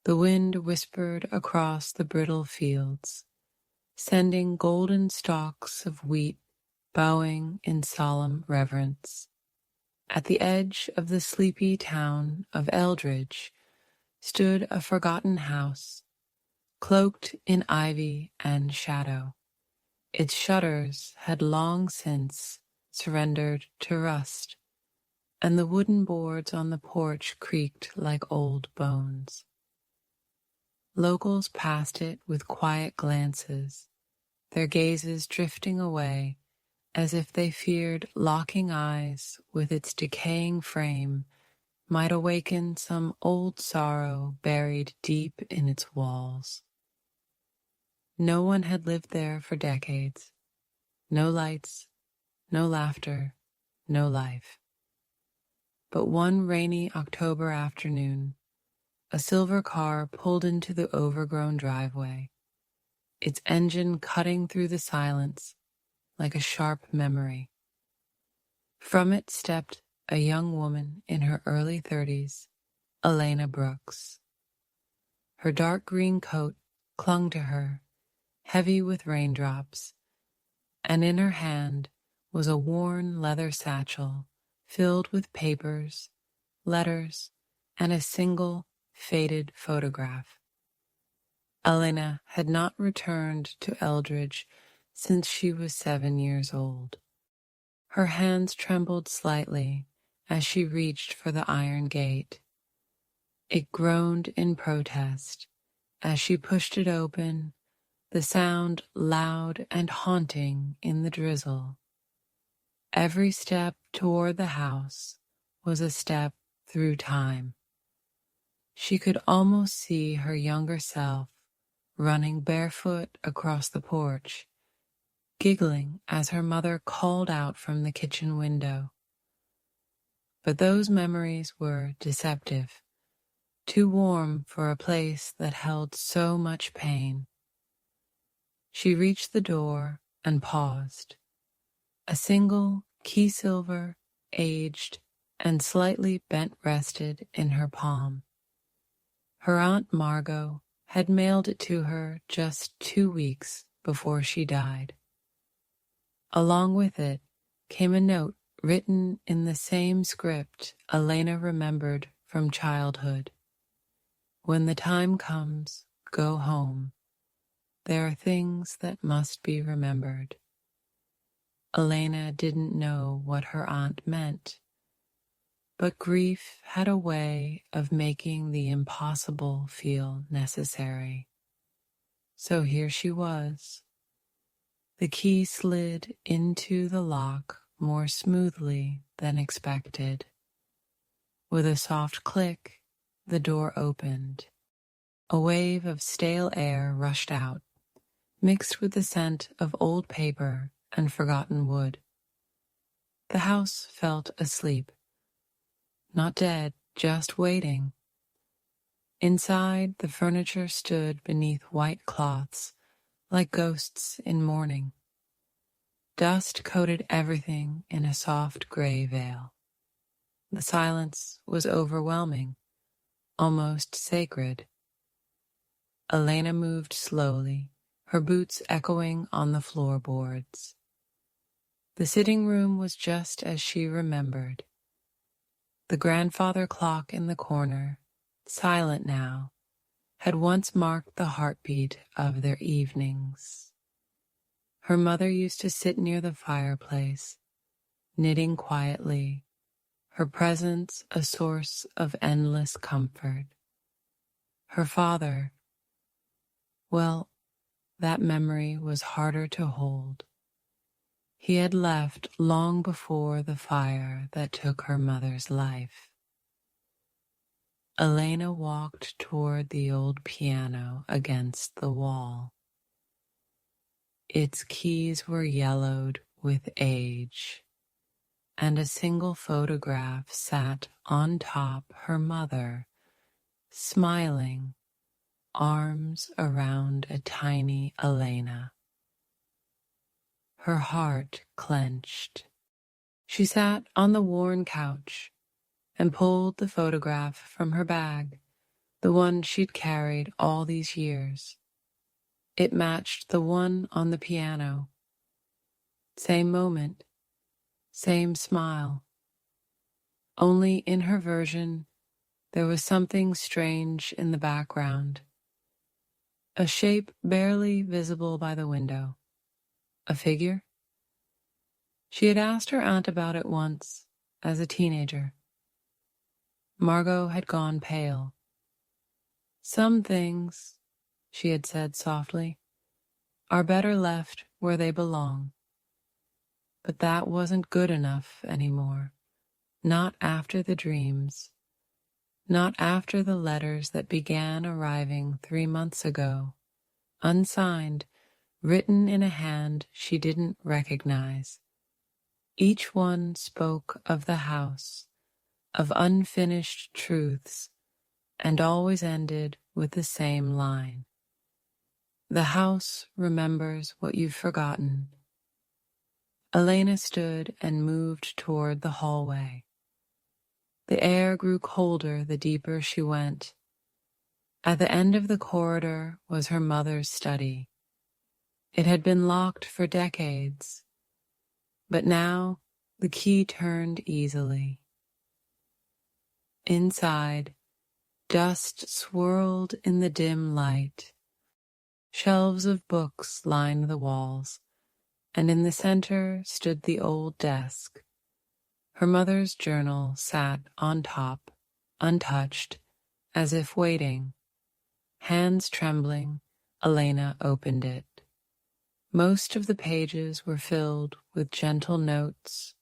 The wind whispered across the brittle fields, sending golden stalks of wheat bowing in solemn reverence. At the edge of the sleepy town of Eldridge stood a forgotten house, cloaked in ivy and shadow. Its shutters had long since surrendered to rust, and the wooden boards on the porch creaked like old bones. Locals passed it with quiet glances, their gazes drifting away as if they feared locking eyes with its decaying frame might awaken some old sorrow buried deep in its walls. No one had lived there for decades. No lights, no laughter, no life. But one rainy October afternoon, a silver car pulled into the overgrown driveway, its engine cutting through the silence like a sharp memory. From it stepped a young woman in her early 30s, Elena Brooks. Her dark green coat clung to her, heavy with raindrops, and in her hand was a worn leather satchel filled with papers, letters, and a single faded photograph. Elena had not returned to Eldridge since she was 7 years old. Her hands trembled slightly as she reached for the iron gate. It groaned in protest as she pushed it open, the sound loud and haunting in the drizzle. Every step toward the house was a step through time. She could almost see her younger self running barefoot across the porch, giggling as her mother called out from the kitchen window. But those memories were deceptive, too warm for a place that held so much pain. She reached the door and paused. A single key silver, aged, and slightly bent rested in her palm. Her Aunt Margot had mailed it to her just 2 weeks before she died. Along with it came a note written in the same script Elena remembered from childhood. When the time comes, go home. There are things that must be remembered. Elena didn't know what her aunt meant, but grief had a way of making the impossible feel necessary. So here she was. The key slid into the lock more smoothly than expected. With a soft click, the door opened. A wave of stale air rushed out, mixed with the scent of old paper and forgotten wood. The house felt asleep. Not dead, just waiting. Inside, the furniture stood beneath white cloths, like ghosts in mourning. Dust coated everything in a soft gray veil. The silence was overwhelming, almost sacred. Elena moved slowly, her boots echoing on the floorboards. The sitting room was just as she remembered. The grandfather clock in the corner, silent now, had once marked the heartbeat of their evenings. Her mother used to sit near the fireplace, knitting quietly, her presence a source of endless comfort. Her father, well, that memory was harder to hold. He had left long before the fire that took her mother's life. Elena walked toward the old piano against the wall. Its keys were yellowed with age, and a single photograph sat on top her mother, smiling, arms around a tiny Elena. Her heart clenched. She sat on the worn couch and pulled the photograph from her bag, the one she'd carried all these years. It matched the one on the piano. Same moment, same smile. Only in her version, there was something strange in the background. A shape barely visible by the window. A figure? She had asked her aunt about it once, as a teenager. Margot had gone pale. Some things, she had said softly, are better left where they belong. But that wasn't good enough anymore. Not after the dreams. Not after the letters that began arriving 3 months ago, unsigned, written in a hand she didn't recognize. Each one spoke of the house, of unfinished truths, and always ended with the same line. The house remembers what you've forgotten. Elena stood and moved toward the hallway. The air grew colder the deeper she went. At the end of the corridor was her mother's study. It had been locked for decades, but now the key turned easily. Inside, dust swirled in the dim light. Shelves of books lined the walls, and in the center stood the old desk. Her mother's journal sat on top, untouched, as if waiting. Hands trembling, Elena opened it. Most of the pages were filled with gentle notes,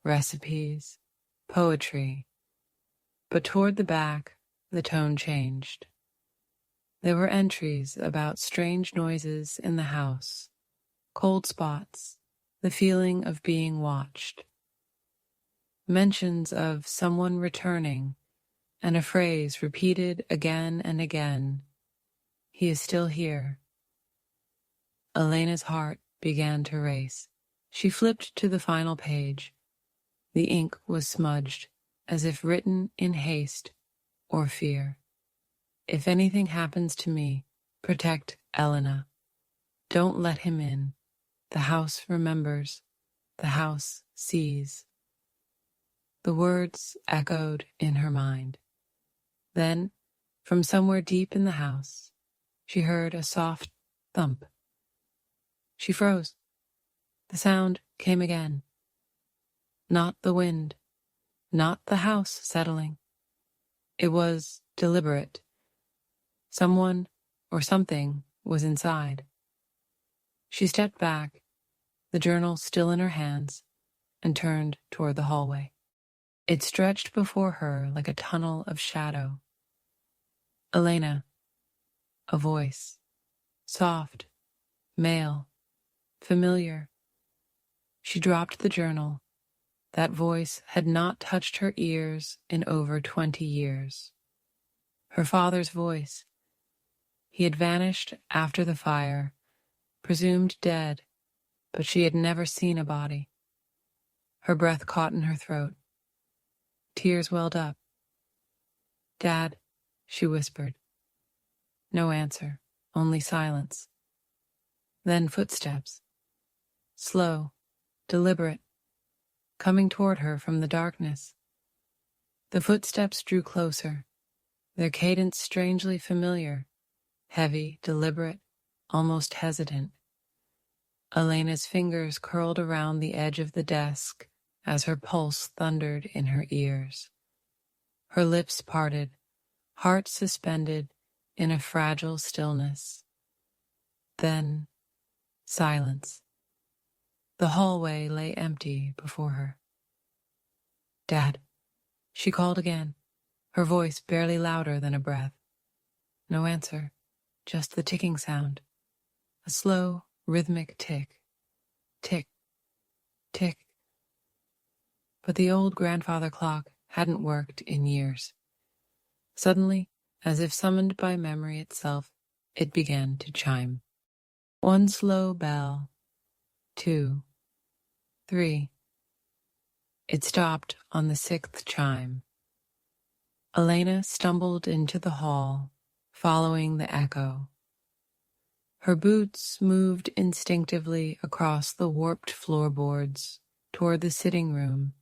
recipes, poetry. But toward the back, the tone changed. There were entries about strange noises in the house, cold spots, the feeling of being watched. Mentions of someone returning, and a phrase repeated again and again. He is still here. Elena's heart began to race. She flipped to the final page. The ink was smudged, as if written in haste or fear. If anything happens to me, protect Elena. Don't let him in. The house remembers. The house sees. The words echoed in her mind. Then, from somewhere deep in the house, she heard a soft thump. She froze. The sound came again. Not the wind, not the house settling. It was deliberate. Someone or something was inside. She stepped back, the journal still in her hands, and turned toward the hallway. It stretched before her like a tunnel of shadow. Elena. A voice. Soft. Male. Familiar. She dropped the journal. That voice had not touched her ears in over 20 years. Her father's voice. He had vanished after the fire, presumed dead, but she had never seen a body. Her breath caught in her throat. Tears welled up. "Dad," she whispered. No answer, only silence. Then footsteps. Slow, deliberate, coming toward her from the darkness. The footsteps drew closer, their cadence strangely familiar, heavy, deliberate, almost hesitant. Elena's fingers curled around the edge of the desk as her pulse thundered in her ears. Her lips parted, heart suspended in a fragile stillness. Then, silence. The hallway lay empty before her. "Dad," she called again, her voice barely louder than a breath. No answer, just the ticking sound. A slow, rhythmic tick. Tick, tick. But the old grandfather clock hadn't worked in years. Suddenly, as if summoned by memory itself, it began to chime. One slow bell. 2. 3. It stopped on the 6th chime. Elena stumbled into the hall, following the echo. Her boots moved instinctively across the warped floorboards toward the sitting room,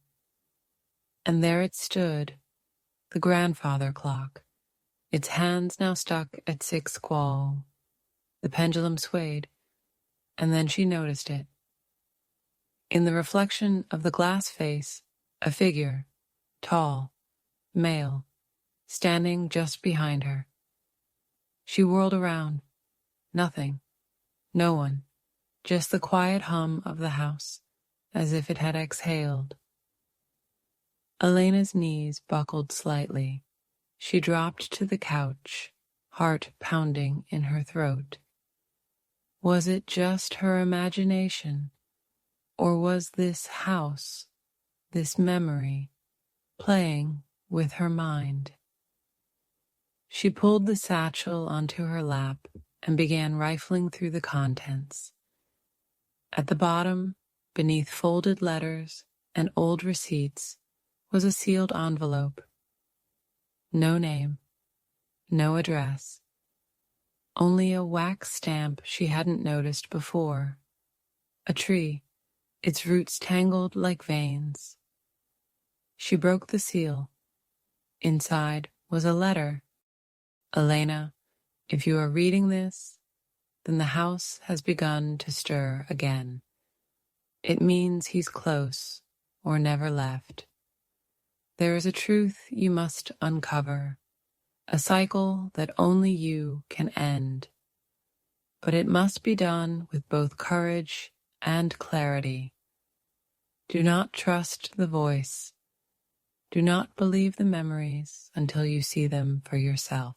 and there it stood, the grandfather clock, its hands now stuck at 6 quall. The pendulum swayed, and then she noticed it. In the reflection of the glass face, a figure, tall, male, standing just behind her. She whirled around. Nothing. No one. Just the quiet hum of the house, as if it had exhaled. Elena's knees buckled slightly. She dropped to the couch, heart pounding in her throat. Was it just her imagination, or was this house, this memory, playing with her mind? She pulled the satchel onto her lap and began rifling through the contents. At the bottom, beneath folded letters and old receipts, was a sealed envelope. No name, no address, only a wax stamp she hadn't noticed before. A tree, its roots tangled like veins. She broke the seal. Inside was a letter. Elena, if you are reading this, then the house has begun to stir again. It means he's close or never left. There is a truth you must uncover, a cycle that only you can end. But it must be done with both courage and clarity. Do not trust the voice. Do not believe the memories until you see them for yourself.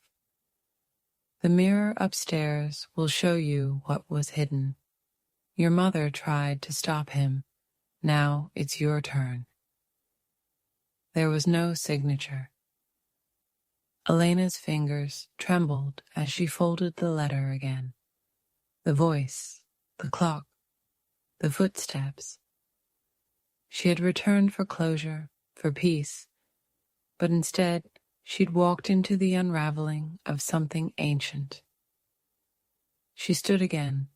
The mirror upstairs will show you what was hidden. Your mother tried to stop him. Now it's your turn. There was no signature. Elena's fingers trembled as she folded the letter again. The voice, the clock, the footsteps. She had returned for closure, for peace, but instead she'd walked into the unraveling of something ancient. She stood again.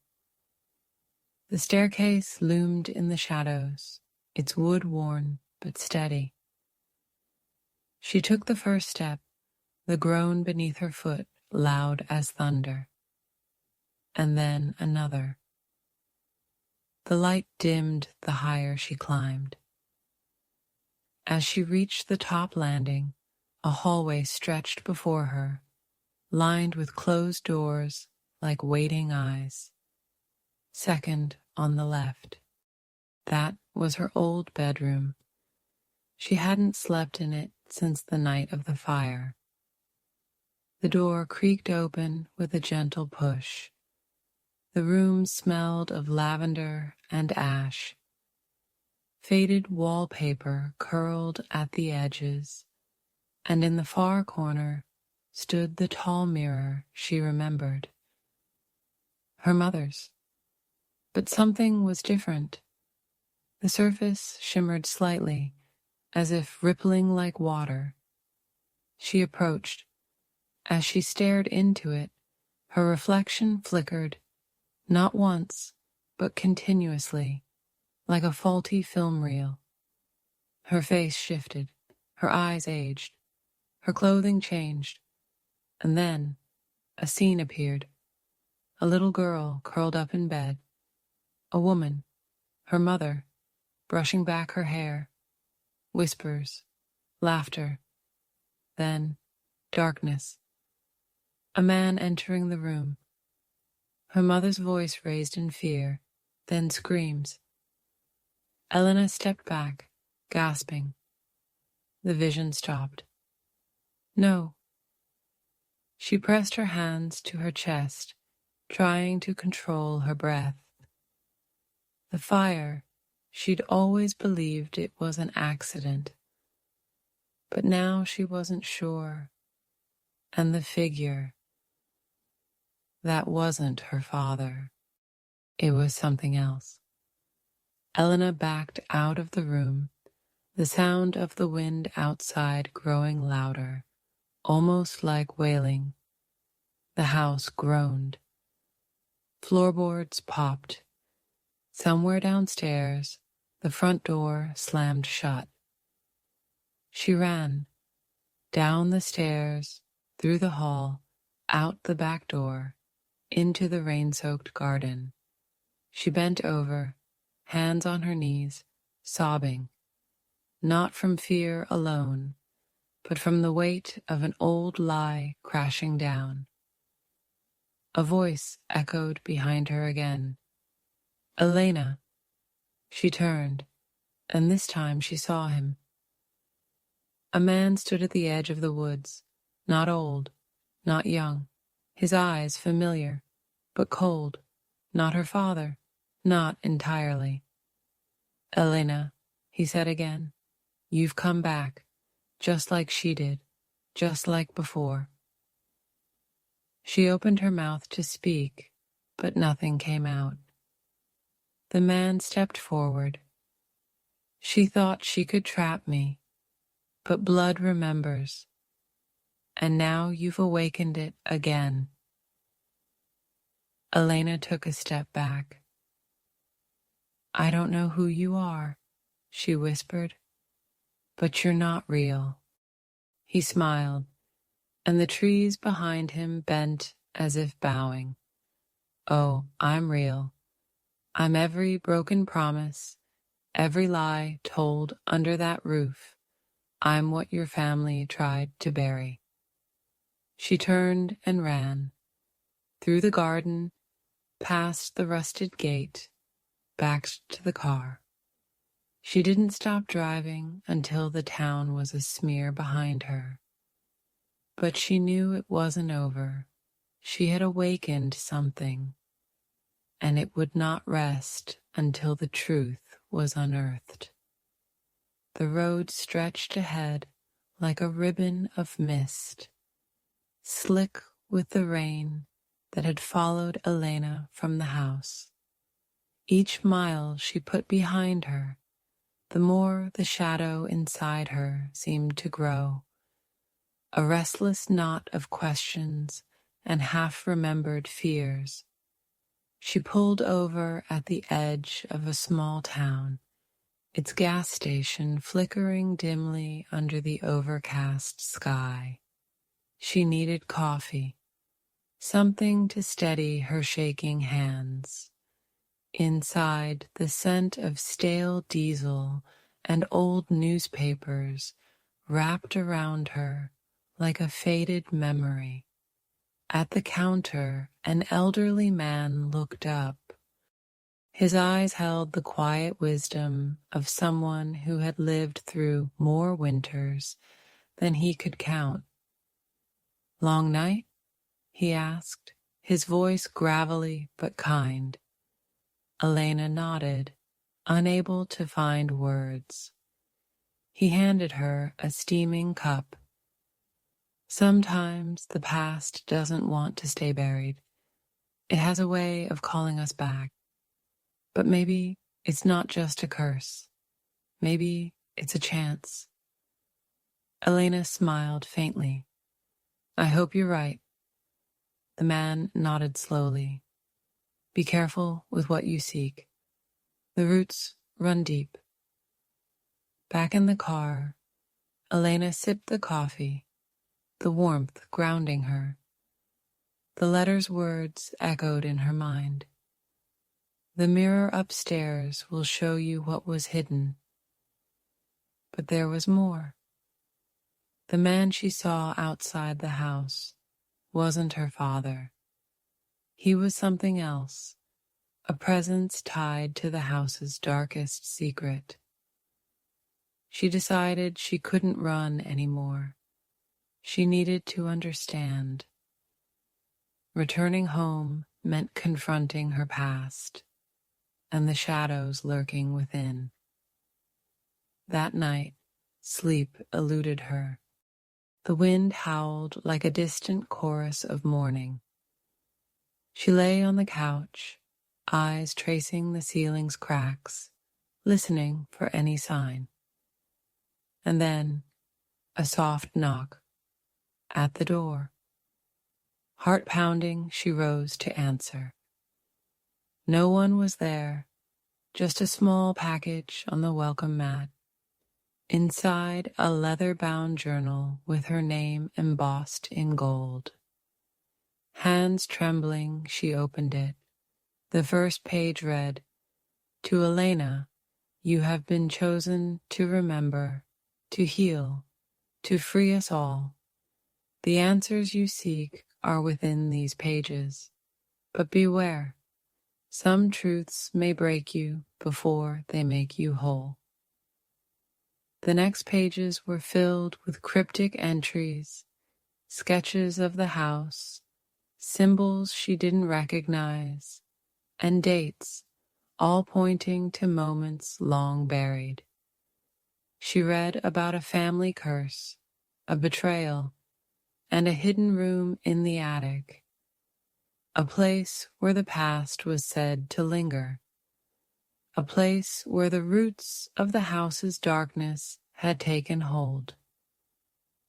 The staircase loomed in the shadows, its wood worn but steady. She took the first step, the groan beneath her foot loud as thunder. And then another. The light dimmed the higher she climbed. As she reached the top landing, a hallway stretched before her, lined with closed doors like waiting eyes. Second on the left. That was her old bedroom. She hadn't slept in it since the night of the fire. The door creaked open with a gentle push. The room smelled of lavender and ash. Faded wallpaper curled at the edges, and in the far corner stood the tall mirror she remembered. Her mother's. But something was different. The surface shimmered slightly, as if rippling like water. She approached. As she stared into it, her reflection flickered, not once, but continuously, like a faulty film reel. Her face shifted, her eyes aged, her clothing changed, and then a scene appeared. A little girl curled up in bed, a woman, her mother, brushing back her hair, whispers, laughter, then darkness. A man entering the room. Her mother's voice raised in fear, then screams. Elena stepped back, gasping. The vision stopped. No. She pressed her hands to her chest, trying to control her breath. The fire, she'd always believed it was an accident. But now she wasn't sure. And the figure. That wasn't her father. It was something else. Elena backed out of the room, the sound of the wind outside growing louder, almost like wailing. The house groaned. Floorboards popped. Somewhere downstairs, the front door slammed shut. She ran, down the stairs, through the hall, out the back door, into the rain-soaked garden. She bent over, hands on her knees, sobbing, not from fear alone, but from the weight of an old lie crashing down. A voice echoed behind her again. Elena. She turned, and this time she saw him. A man stood at the edge of the woods, not old, not young, his eyes familiar, but cold, not her father, not entirely. Elena, he said again, you've come back, just like she did, just like before. She opened her mouth to speak, but nothing came out. The man stepped forward. She thought she could trap me, but blood remembers, and now you've awakened it again. Elena took a step back. I don't know who you are, she whispered, but you're not real. He smiled, and the trees behind him bent as if bowing. Oh, I'm real. I'm every broken promise, every lie told under that roof. I'm what your family tried to bury. She turned and ran, through the garden, past the rusted gate, back to the car. She didn't stop driving until the town was a smear behind her. But she knew it wasn't over. She had awakened something, and it would not rest until the truth was unearthed. The road stretched ahead like a ribbon of mist, slick with the rain that had followed Elena from the house. Each mile she put behind her, the more the shadow inside her seemed to grow, a restless knot of questions and half-remembered fears. She pulled over at the edge of a small town, its gas station flickering dimly under the overcast sky. She needed coffee, something to steady her shaking hands. Inside, the scent of stale diesel and old newspapers wrapped around her like a faded memory. At the counter, an elderly man looked up. His eyes held the quiet wisdom of someone who had lived through more winters than he could count. Long night? He asked, his voice gravelly but kind. Elena nodded, unable to find words. He handed her a steaming cup. Sometimes the past doesn't want to stay buried. It has a way of calling us back. But maybe it's not just a curse. Maybe it's a chance. Elena smiled faintly. I hope you're right. The man nodded slowly. Be careful with what you seek. The roots run deep. Back in the car, Elena sipped the coffee, the warmth grounding her. The letter's words echoed in her mind. The mirror upstairs will show you what was hidden. But there was more. The man she saw outside the house wasn't her father. He was something else, a presence tied to the house's darkest secret. She decided she couldn't run anymore. She needed to understand. Returning home meant confronting her past and the shadows lurking within. That night, sleep eluded her. The wind howled like a distant chorus of mourning. She lay on the couch, eyes tracing the ceiling's cracks, listening for any sign. And then, a soft knock. at the door. Heart pounding, she rose to answer. No one was there, just a small package on the welcome mat. Inside, a leather-bound journal with her name embossed in gold. Hands trembling, she opened it. The first page read, "To Elena, you have been chosen to remember, to heal, to free us all. The answers you seek are within these pages. But beware, some truths may break you before they make you whole." The next pages were filled with cryptic entries, sketches of the house, symbols she didn't recognize, and dates, all pointing to moments long buried. She read about a family curse, a betrayal, and a hidden room in the attic, a place where the past was said to linger, a place where the roots of the house's darkness had taken hold.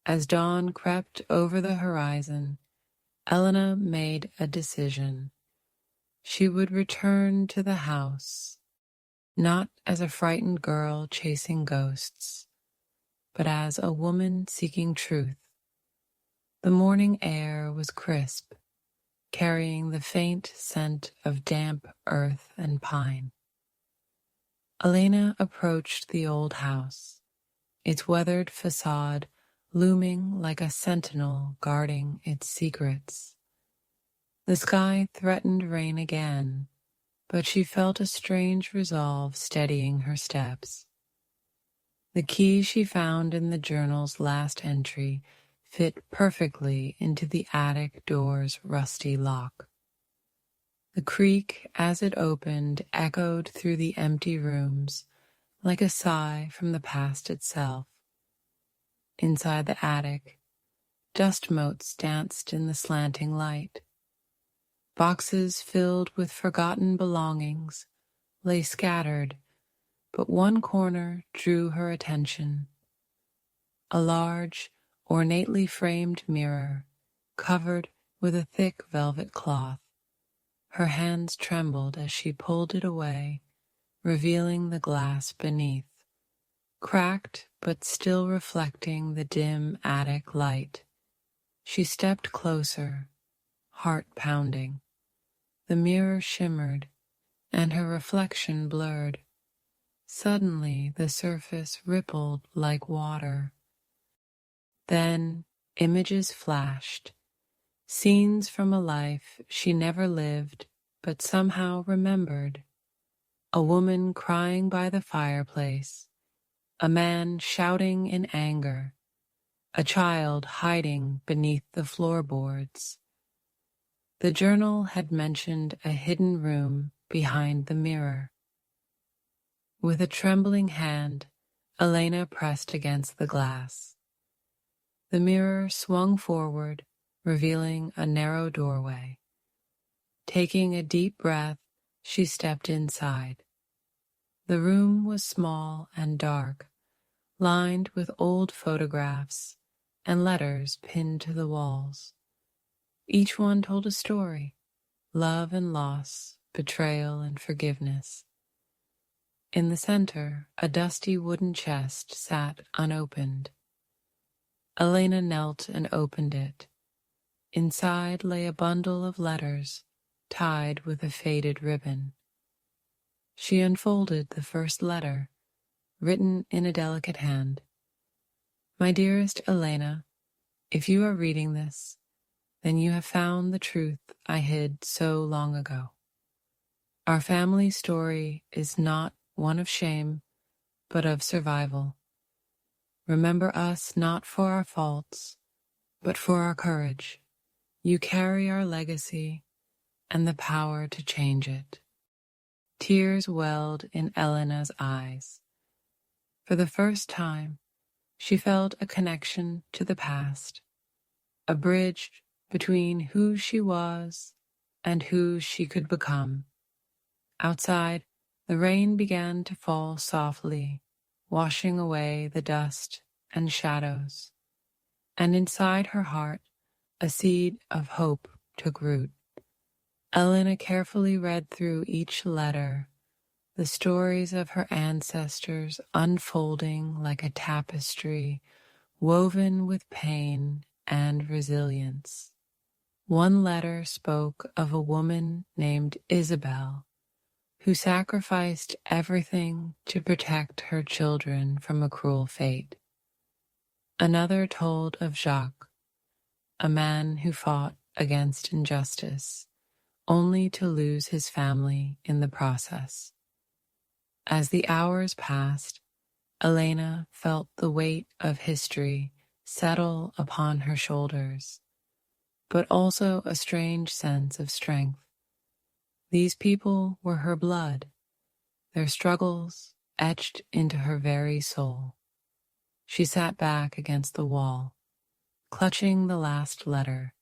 As dawn crept over the horizon, Elena made a decision. She would return to the house, not as a frightened girl chasing ghosts, but as a woman seeking truth. The morning air was crisp, carrying the faint scent of damp earth and pine. Elena approached the old house, its weathered facade looming like a sentinel guarding its secrets. The sky threatened rain again, but she felt a strange resolve steadying her steps. The key she found in the journal's last entry fit perfectly into the attic door's rusty lock. The creak as it opened echoed through the empty rooms like a sigh from the past itself. Inside the attic, dust motes danced in the slanting light. Boxes filled with forgotten belongings lay scattered, but one corner drew her attention. A large, ornately framed mirror, covered with a thick velvet cloth. Her hands trembled as she pulled it away, revealing the glass beneath, cracked but still reflecting the dim attic light. She stepped closer, heart pounding. The mirror shimmered, and her reflection blurred. Suddenly, the surface rippled like water. Then, images flashed, scenes from a life she never lived but somehow remembered. A woman crying by the fireplace, a man shouting in anger, a child hiding beneath the floorboards. The journal had mentioned a hidden room behind the mirror. With a trembling hand, Elena pressed against the glass. The mirror swung forward, revealing a narrow doorway. Taking a deep breath, she stepped inside. The room was small and dark, lined with old photographs and letters pinned to the walls. Each one told a story: love and loss, betrayal and forgiveness. In the center, a dusty wooden chest sat unopened. Elena knelt and opened it. Inside lay a bundle of letters, tied with a faded ribbon. She unfolded the first letter, written in a delicate hand. "My dearest Elena, if you are reading this, then you have found the truth I hid so long ago. Our family story is not one of shame, but of survival. Remember us not for our faults, but for our courage. You carry our legacy and the power to change it." Tears welled in Elena's eyes. For the first time, she felt a connection to the past, a bridge between who she was and who she could become. Outside, the rain began to fall softly, washing away the dust and shadows. and inside her heart, a seed of hope took root. Elena carefully read through each letter, the stories of her ancestors unfolding like a tapestry woven with pain and resilience. One letter spoke of a woman named Isabel, who sacrificed everything to protect her children from a cruel fate. Another told of Jacques, a man who fought against injustice, only to lose his family in the process. As the hours passed, Elena felt the weight of history settle upon her shoulders, but also a strange sense of strength. These people were her blood, their struggles etched into her very soul. She sat back against the wall, clutching the last letter.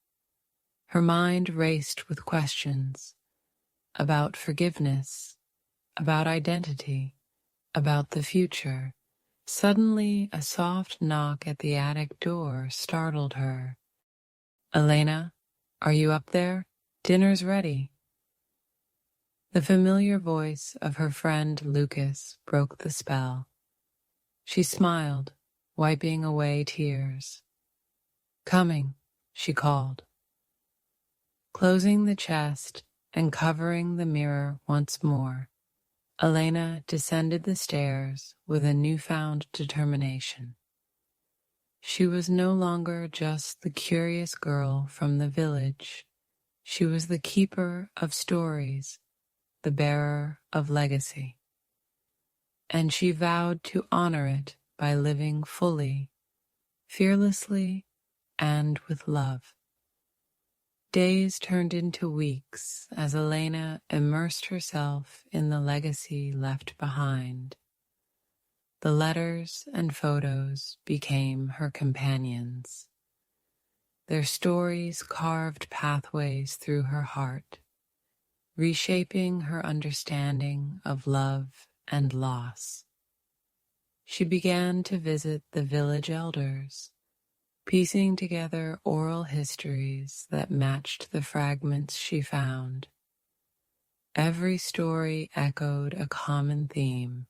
Her mind raced with questions about forgiveness, about identity, about the future. Suddenly, a soft knock at the attic door startled her. "Elena, are you up there? Dinner's ready." The familiar voice of her friend Lucas broke the spell. She smiled, wiping away tears. "Coming," she called. Closing the chest and covering the mirror once more, Elena descended the stairs with a newfound determination. She was no longer just the curious girl from the village. She was the keeper of stories, the bearer of legacy. And she vowed to honor it by living fully, fearlessly, and with love. Days turned into weeks as Elena immersed herself in the legacy left behind. The letters and photos became her companions. Their stories carved pathways through her heart, reshaping her understanding of love and loss. She began to visit the village elders, piecing together oral histories that matched the fragments she found. Every story echoed a common theme: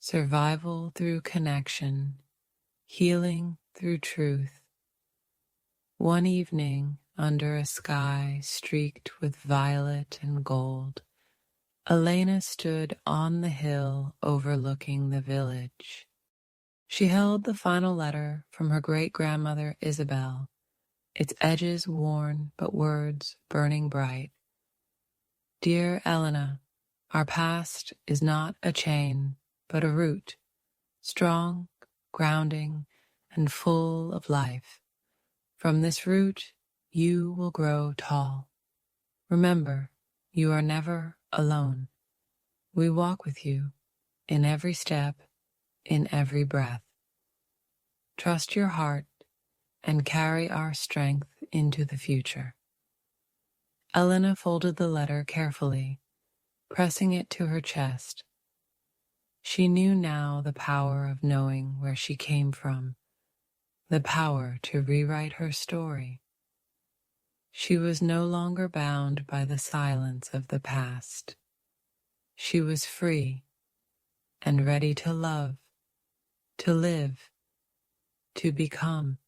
survival through connection, healing through truth. One evening, under a sky streaked with violet and gold, Elena stood on the hill overlooking the village. She held the final letter from her great-grandmother Isabel, its edges worn but words burning bright. "Dear Elena, our past is not a chain, but a root, strong, grounding, and full of life. From this root, you will grow tall. Remember, you are never alone. We walk with you in every step, in every breath. Trust your heart and carry our strength into the future." Elena folded the letter carefully, pressing it to her chest. She knew now the power of knowing where she came from, the power to rewrite her story. She was no longer bound by the silence of the past. She was free and ready to love, to live, to become.